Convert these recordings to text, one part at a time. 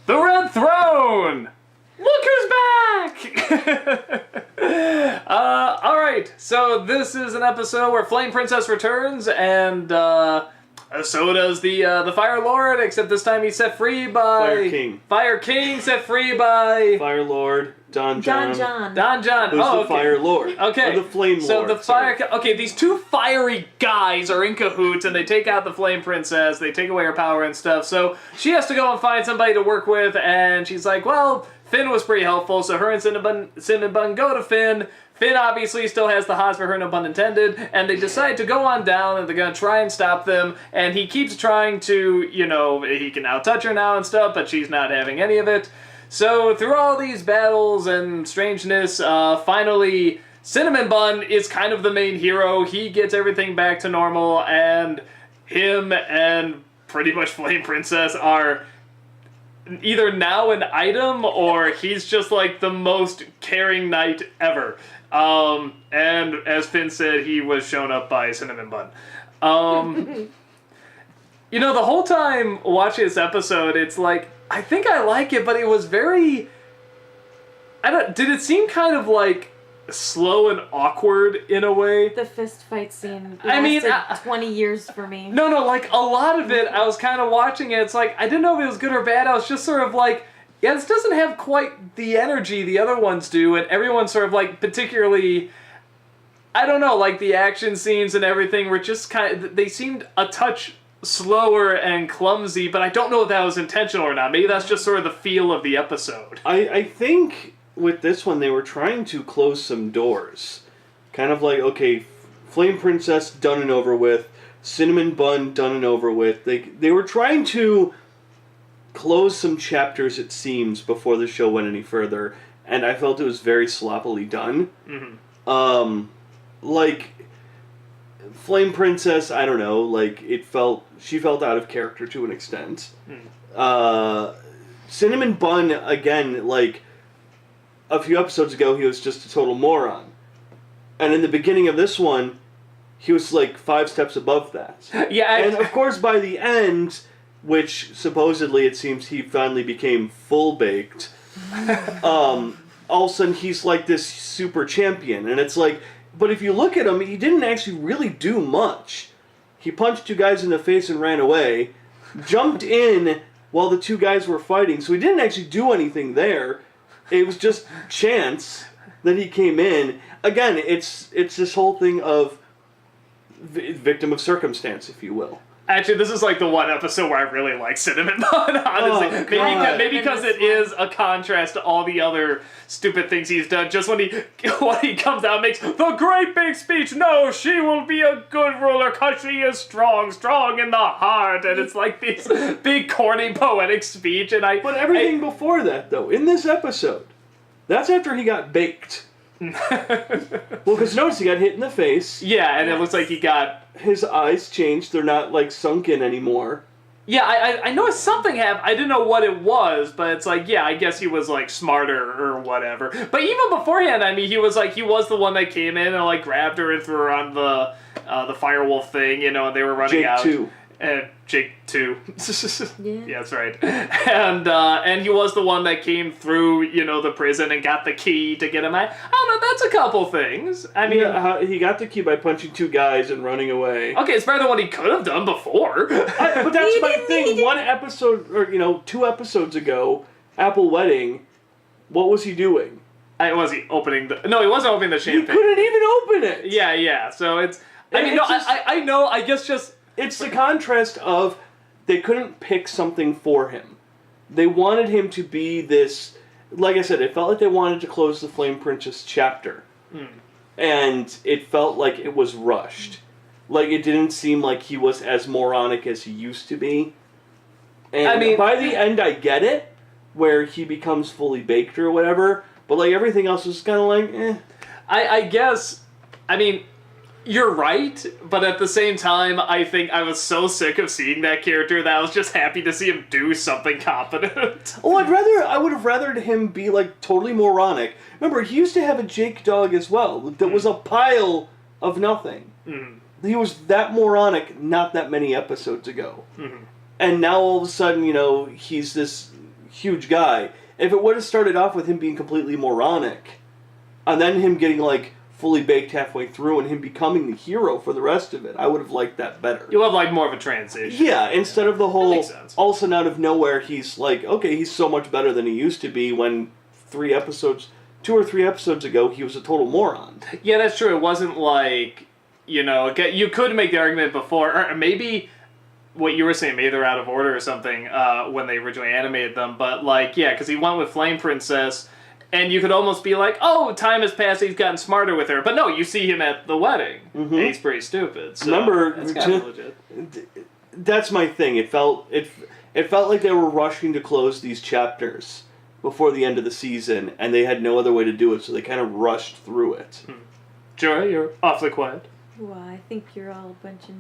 The Red Throne! Look who's back! Alright, so this is an episode where Flame Princess returns, and so does the Fire Lord, except this time he's set free by... Fire King. Fire King set free by... Fire Lord, Don John. Don John. Who's the Fire Lord. Okay. Or the Flame Lord. So the Okay, these two fiery guys are in cahoots, and they take out the Flame Princess, they take away her power and stuff, so she has to go and find somebody to work with, and she's like, well, Finn was pretty helpful, so her and Cinnamon Bun go to Finn. Finn obviously still has the hots for her, no pun intended, and they decide to go on down, and they're going to try and stop them, and he keeps trying to, you know, he can out-touch her now and stuff, but she's not having any of it. So through all these battles and strangeness, finally, Cinnamon Bun is kind of the main hero. He gets everything back to normal, and him and pretty much Flame Princess are either now an item, or he's just like the most caring knight ever. And as Finn said, he was shown up by Cinnamon Bun. You know, the whole time watching this episode, it's like, I think I like it, but it was very... did it seem kind of like slow and awkward in a way? The fist fight scene lasted 20 years for me. No, like a lot of it, I was kind of watching it, it's like, I didn't know if it was good or bad, I was just sort of like, yeah, this doesn't have quite the energy the other ones do, and everyone's sort of like, particularly, I don't know, like the action scenes and everything were just kind of, they seemed a touch slower and clumsy, but I don't know if that was intentional or not. Maybe that's just sort of the feel of the episode. I think with this one, they were trying to close some doors. Kind of like, okay, Flame Princess done and over with, Cinnamon Bun done and over with. They were trying to close some chapters, it seems, before the show went any further, and I felt it was very sloppily done. Mm-hmm. Like, Flame Princess, I don't know, like, she felt out of character to an extent. Cinnamon Bun, again, like, a few episodes ago, he was just a total moron. And in the beginning of this one, he was, like, 5 steps above that. Yeah, and, of course, by the end, which, supposedly, it seems he finally became full-baked, all of a sudden, he's, like, this super champion. And it's like, but if you look at him, he didn't actually really do much. He punched 2 guys in the face and ran away, jumped in while the 2 guys were fighting, so he didn't actually do anything there. It was just chance that he came in. Again, it's this whole thing of victim of circumstance, if you will. Actually, this is like the one episode where I really like Cinnamon Bun, honestly. Maybe because it is a contrast to all the other stupid things he's done. Just when he comes out and makes the great big speech, no, she will be a good ruler because she is strong in the heart. And it's like this big, corny, poetic speech. But everything before that, though, in this episode, that's after he got baked. Well, because notice he got hit in the face. Yeah, and it looks like he got... His eyes changed. They're not, like, sunken anymore. Yeah, I noticed something happened. I didn't know what it was, but it's like, yeah, I guess he was, like, smarter or whatever. But even beforehand, I mean, he was the one that came in and, like, grabbed her and threw her on the Firewolf thing, you know, and they were running out. Jake 2. Jake 2. Yeah, that's right. And he was the one that came through, you know, the prison and got the key to get him out. I don't know, that's a couple things. I mean... Yeah, he got the key by punching 2 guys and running away. Okay, it's better than what he could have done before. But that's my thing. 1 episode, or, 2 episodes ago, Apple Wedding, what was he doing? Was he opening the... No, he wasn't opening the champagne. He couldn't even open it! Yeah, so it's... I know, I guess just... It's the contrast of they couldn't pick something for him. They wanted him to be this... Like I said, it felt like they wanted to close the Flame Princess chapter. And it felt like it was rushed. Like, it didn't seem like he was as moronic as he used to be. And by the end, I get it, where he becomes fully baked or whatever, but, like, everything else was kind of like, eh. I guess... I mean... You're right, but at the same time, I think I was so sick of seeing that character that I was just happy to see him do something competent. Oh, I would have rathered him be, like, totally moronic. Remember, he used to have a Jake dog as well that was a pile of nothing. He was that moronic not that many episodes ago. And now all of a sudden, you know, he's this huge guy. If it would have started off with him being completely moronic, and then him getting like fully baked halfway through and him becoming the hero for the rest of it, I would have liked that better. You have like more of a transition. Yeah, instead of the whole, makes sense. all of a sudden out of nowhere, he's like, okay, he's so much better than he used to be when 2 or 3 episodes ago, he was a total moron. Yeah, that's true. It wasn't like, you could make the argument before, or maybe what you were saying, maybe they're out of order or something when they originally animated them, but like, yeah, because he went with Flame Princess, and you could almost be like, oh, time has passed, he's gotten smarter with her. But no, you see him at the wedding, and he's pretty stupid. So Remember, that's kind of legit. That's my thing. It felt like they were rushing to close these chapters before the end of the season, and they had no other way to do it, so they kind of rushed through it. Joy, you're awfully quiet. Well, I think you're all a bunch of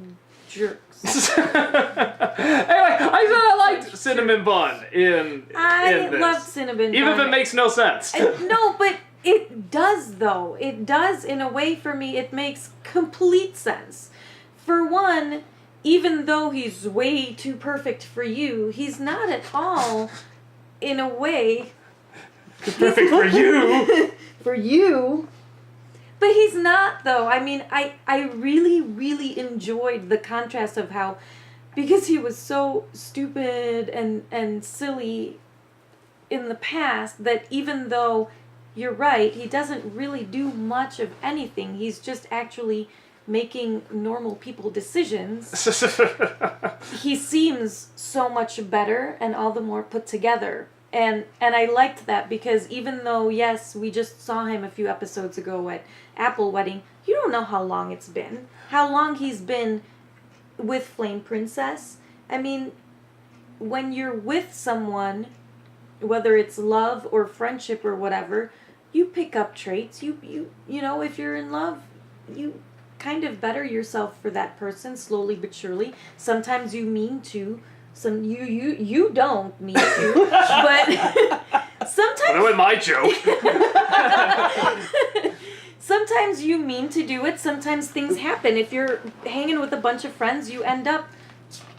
jerks. Anyway, I said I liked Cinnamon Bun in this. Love Cinnamon Even Bun. if it makes no sense. No, but it does, though. It does, in a way, for me, it makes complete sense. For one, even though he's way too perfect for you, he's not at all, in a way... Perfect for you! For you... But he's not, though. I mean, I really, really enjoyed the contrast of how, because he was so stupid and silly in the past, that even though, you're right, he doesn't really do much of anything. He's just actually making normal people decisions. He seems so much better and all the more put together. And I liked that because even though, yes, we just saw him a few episodes ago at Apple Wedding, you don't know how long it's been. How long he's been with Flame Princess. I mean, when you're with someone, whether it's love or friendship or whatever, you pick up traits. You know, if you're in love, you kind of better yourself for that person slowly but surely. Sometimes you mean to. Some you don't mean to, but sometimes. That was my joke. Sometimes you mean to do it. Sometimes things happen. If you're hanging with a bunch of friends, you end up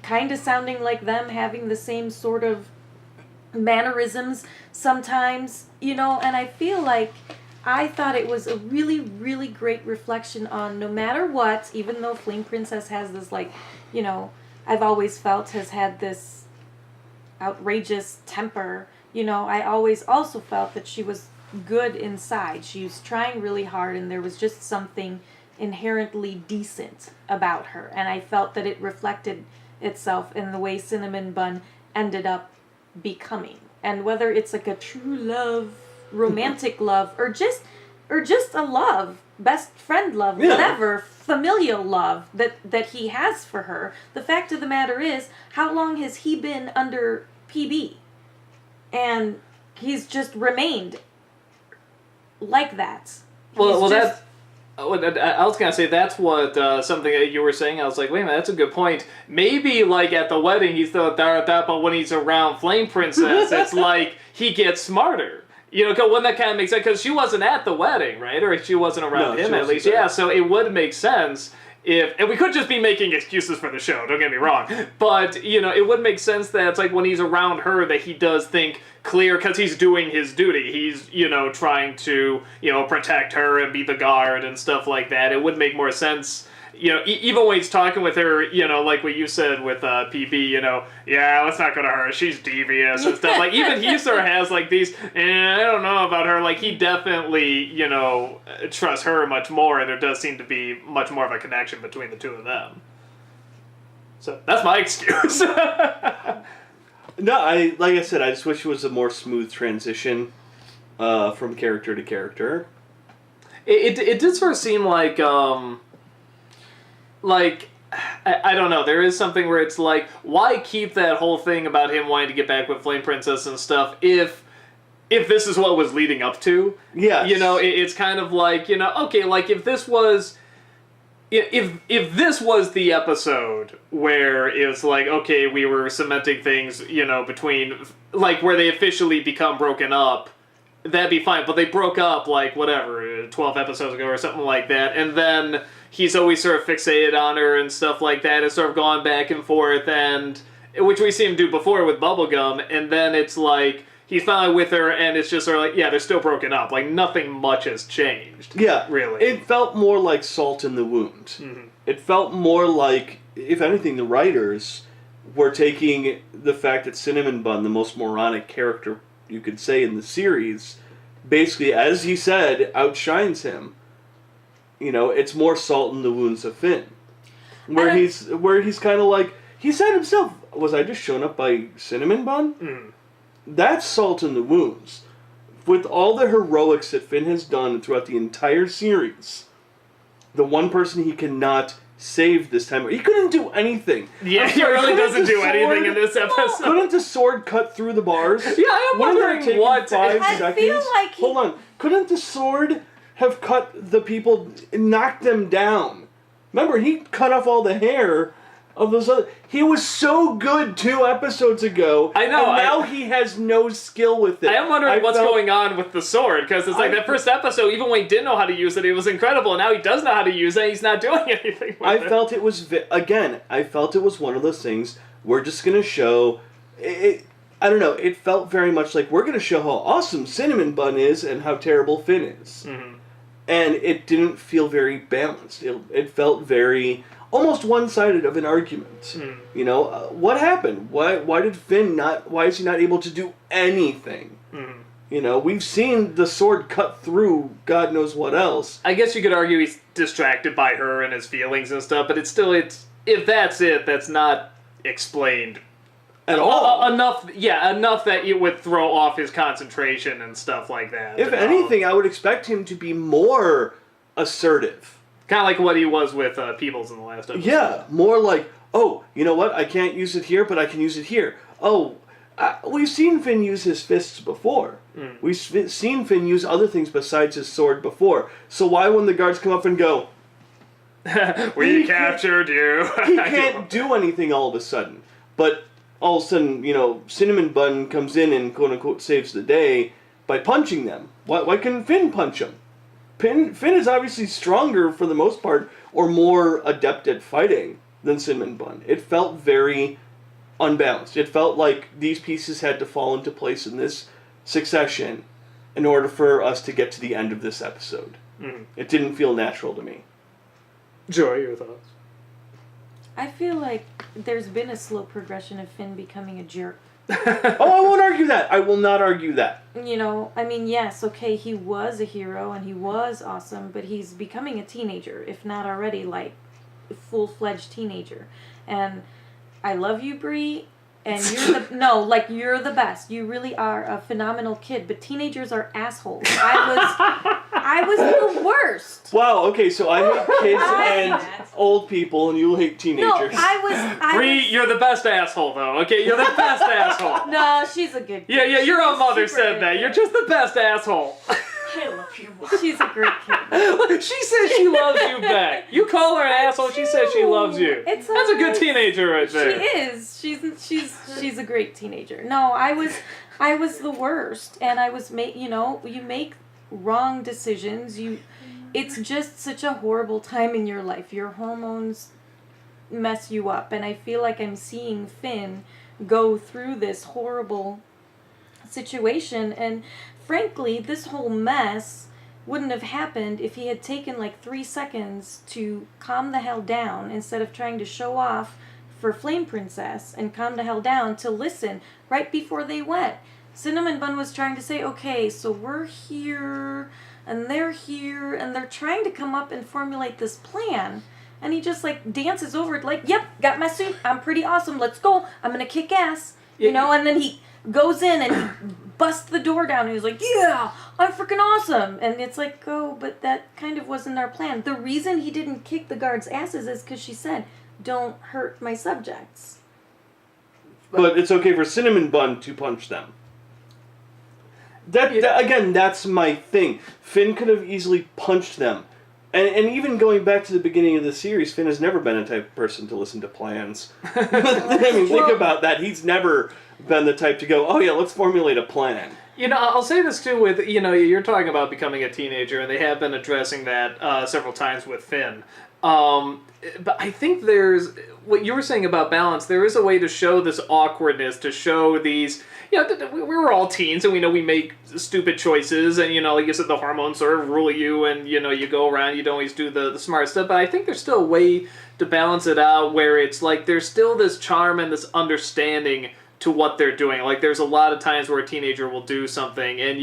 kind of sounding like them, having the same sort of mannerisms. Sometimes, and I feel like I thought it was a really, really great reflection on no matter what. Even though Flame Princess has this I've always felt has had this outrageous temper. I always also felt that she was good inside. She was trying really hard and there was just something inherently decent about her. And I felt that it reflected itself in the way Cinnamon Bun ended up becoming. And whether it's like a true love, romantic love, or just a love, best friend love, whatever, familial love that he has for her. The fact of the matter is, how long has he been under PB? And he's just remained like that. I was gonna say that's what something that you were saying. I was like, wait a minute, that's a good point. Maybe like at the wedding he's still that, but when he's around Flame Princess, it's like he gets smarter. When that kind of makes sense, because she wasn't at the wedding, right? Or she wasn't around him at least. Yeah, so it would make sense and we could just be making excuses for the show, don't get me wrong. But, it would make sense that it's like when he's around her that he does think clear, because he's doing his duty. He's, trying to, protect her and be the guard and stuff like that. It would make more sense. Even when he's talking with her, like what you said with PB, yeah, let's not go to her, she's devious and stuff. Like, even he sort of has, like, these, I don't know about her. Like, he definitely, trusts her much more, and there does seem to be much more of a connection between the two of them. So, that's my excuse. No, like I said, I just wish it was a more smooth transition from character to character. It did sort of seem like, I don't know, there is something where it's like, why keep that whole thing about him wanting to get back with Flame Princess and stuff if this is what was leading up to? Yeah. It's kind of like, okay, like if this was the episode where it was like, okay, we were cementing things, between, like, where they officially become broken up, that'd be fine. But they broke up, like, whatever, 12 episodes ago or something like that, and then he's always sort of fixated on her and stuff like that, and sort of gone back and forth, and which we see him do before with Bubblegum, and then it's like he's finally with her, and it's just sort of like, yeah, they're still broken up. Like, nothing much has changed. Yeah. Really. It felt more like salt in the wound. Mm-hmm. It felt more like, if anything, the writers were taking the fact that Cinnamon Bun, the most moronic character you could say in the series, basically, as he said, outshines him. You know, it's more salt in the wounds of Finn. Where he's kind of like, he said himself, was I just shown up by Cinnamon Bun? Mm. That's salt in the wounds. With all the heroics that Finn has done throughout the entire series, the one person he cannot save this time, he couldn't do anything. Yeah, he really doesn't do anything in this episode. Couldn't the sword cut through the bars? Yeah, I am Wouldn't it wondering have taken what... 5 I seconds? feel like he- Hold on. Couldn't the sword have cut the people, knocked them down? Remember, he cut off all the hair of those other... He was so good 2 episodes ago. I know, And now he has no skill with it. I am wondering what's felt- going on with the sword, because it's like that first episode, even when he didn't know how to use it, it was incredible, and now he does know how to use it, and he's not doing anything with it. I felt it was, I felt it was one of those things, we're just going to show... I don't know, it felt very much like we're going to show how awesome Cinnamon Bun is and how terrible Finn is. Mm-hmm. And it didn't feel very balanced. It felt very... almost one-sided of an argument. Mm. You know, what happened? Why did Finn not... why is he not able to do anything? Mm. You know, we've seen the sword cut through God knows what else. I guess you could argue he's distracted by her and his feelings and stuff, but it's if that's it, that's not explained At all. enough that it would throw off his concentration and stuff like that. If anything, I would expect him to be more assertive. kind of like what he was with Peebles in the last episode. Yeah, more like, oh, you know what? I can't use it here, but I can use it here. Oh, we've seen Finn use his fists before. Mm. We've seen Finn use other things besides his sword before. So why, when the guards come up and go, we captured you. he can't do anything all of a sudden. But all of a sudden, you know, Cinnamon Bun comes in and quote-unquote saves the day by punching them. Why couldn't Finn punch him? Finn is obviously stronger for the most part, or more adept at fighting than Cinnamon Bun. It felt very unbalanced. It felt like these pieces had to fall into place in this succession in order for us to get to the end of this episode. Mm. It didn't feel natural to me. Joy, your thoughts? I feel like there's been a slow progression of Finn becoming a jerk. Oh, I won't argue that. I will not argue that. You know, I mean, yes, okay, he was a hero and he was awesome, but he's becoming a teenager, if not already, like, a full-fledged teenager. And I love you, Bree, and you're you're the best. You really are a phenomenal kid, but teenagers are assholes. I was the worst. Wow, okay, so I hate kids and I- old people, and you hate No, teenagers. Bree, you're the best asshole, though. Okay, you're the best asshole. No, she's a good kid. Yeah, your own mother Super said good that. kid. You're just the best asshole. I love you. She's a great kid. She says she loves you back. You call her an asshole, she says she loves you. It's That's a good alright. teenager right She there. is. She's a great teenager. No, I was the worst, and I was you make wrong decisions. It's just such a horrible time in your life. Your hormones mess you up, and I feel like I'm seeing Finn go through this horrible situation, and frankly, this whole mess wouldn't have happened if he had taken like 3 seconds to calm the hell down instead of trying to show off for Flame Princess and calm the hell down to listen right before they went. Cinnamon Bun was trying to say, okay, so we're here and they're here and they're trying to come up and formulate this plan. And he just like dances over it like, yep, got my suit. I'm pretty awesome. Let's go. I'm going to kick ass. You know, and then he goes in and he busts the door down and he's like, yeah, I'm freaking awesome. And it's like, oh, but that kind of wasn't our plan. The reason he didn't kick the guards' asses is because she said, don't hurt my subjects. But it's okay for Cinnamon Bun to punch them. That again, that's my thing. Finn could have easily punched them. And even going back to the beginning of the series, Finn has never been a type of person to listen to plans. I mean, think about that. He's never been the type to go, oh yeah, let's formulate a plan. You know, I'll say this too with, you're talking about becoming a teenager, and they have been addressing that several times with Finn. But I think there's what you were saying about balance. There is a way to show this awkwardness, to show these. We were all teens, and we know we make stupid choices, and like you said, the hormones sort of rule you, and you go around, you don't always do the smart stuff. But I think there's still a way to balance it out where it's like there's still this charm and this understanding to what they're doing. Like there's a lot of times where a teenager will do something, and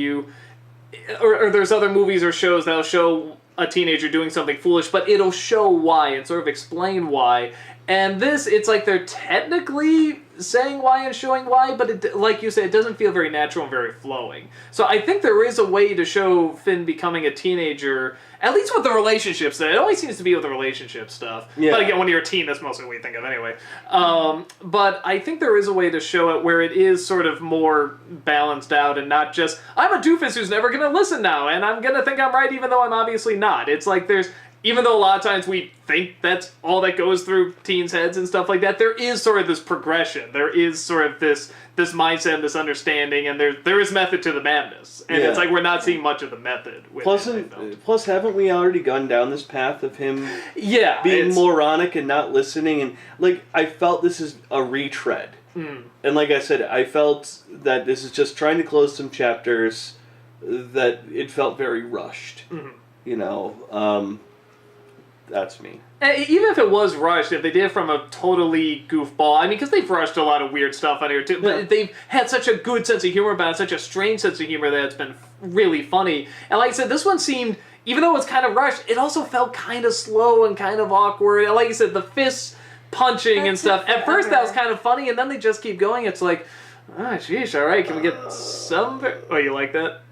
or there's other movies or shows that'll show a teenager doing something foolish, but it'll show why and sort of explain why. And this, it's like they're technically saying why and showing why, but it, like you said, it doesn't feel very natural and very flowing. So I think there is a way to show Finn becoming a teenager, at least with the relationships. It always seems to be with the relationship stuff. Yeah. But again, when you're a teen, that's mostly what you think of anyway. But I think there is a way to show it where it is sort of more balanced out and not just, I'm a doofus who's never going to listen now, and I'm going to think I'm right even though I'm obviously not. It's like there's... Even though a lot of times we think that's all that goes through teens' heads and stuff like that, there is sort of this progression. There is sort of this mindset, this understanding, and there is method to the madness. And it's like we're not seeing much of the method. Plus, haven't we already gone down this path of him being moronic and not listening? And like I felt this is a retread. And like I said, I felt that this is just trying to close some chapters that it felt very rushed. That's me. Even if it was rushed, if they did it from a totally goofball, I mean, because they've rushed a lot of weird stuff on here too, but they've had such a good sense of humor about it, such a strange sense of humor that it's been really funny. And like I said, this one seemed, even though it was kind of rushed, it also felt kind of slow and kind of awkward. And like you said, the fists punching and stuff. At first that was kind of funny, and then they just keep going. It's like, sheesh, all right, can we get some... Oh, you like that?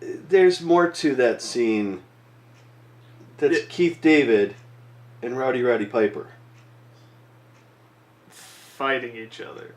There's more to that scene. That's Keith David and Rowdy Roddy Piper fighting each other.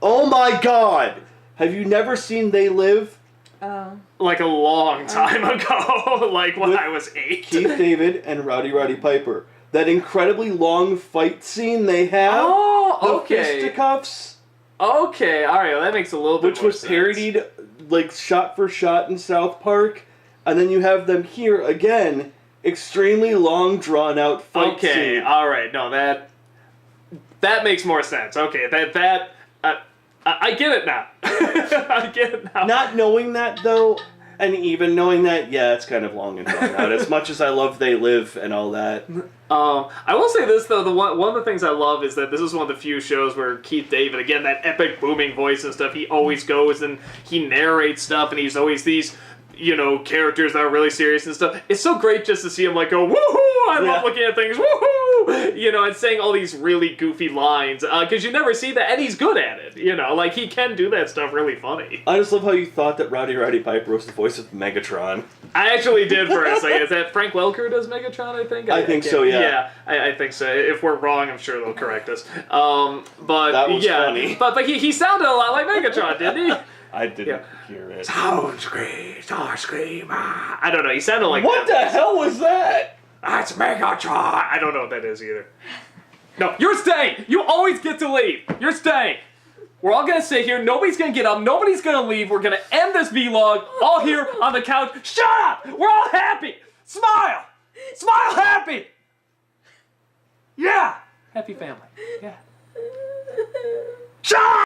Oh my God! Have you never seen They Live? Oh. Like a long time ago, like when I was 8. Keith David and Rowdy Roddy Piper. That incredibly long fight scene they have. Oh, okay. The fisticuffs. Okay, all right. Well, that makes a little bit more sense. Which was parodied, like shot for shot in South Park, and then you have them here again. Extremely long, drawn-out fight scene. Okay, all right. No, that makes more sense. Okay, I get it now. I get it now. Not knowing that, though, and even knowing that, it's kind of long and drawn out. As much as I love They Live and all that. I will say this, though. One of the things I love is that this is one of the few shows where Keith David, again, that epic booming voice and stuff, he always goes and he narrates stuff, and he's always these... characters that are really serious and stuff. It's so great just to see him like go, woohoo! I love looking at things, woohoo! And saying all these really goofy lines, because you never see that, and he's good at it, like he can do that stuff really funny. I just love how you thought that Rowdy Roddy Piper was the voice of Megatron. I actually did for a second. Is that Frank Welker does Megatron, I think? I think so, yeah. Yeah, I think so. If we're wrong, I'm sure they'll correct us. But that was funny. But he sounded a lot like Megatron, didn't he? I didn't hear it. Starscream. I don't know. He sounded like what the hell was that? That's Megatron. I don't know what that is either. No, you're staying. You always get to leave. You're staying. We're all gonna sit here. Nobody's gonna get up. Nobody's gonna leave. We're gonna end this vlog all here on the couch. Shut up. We're all happy. Smile. Smile happy. Yeah. Happy family. Yeah. Shut up.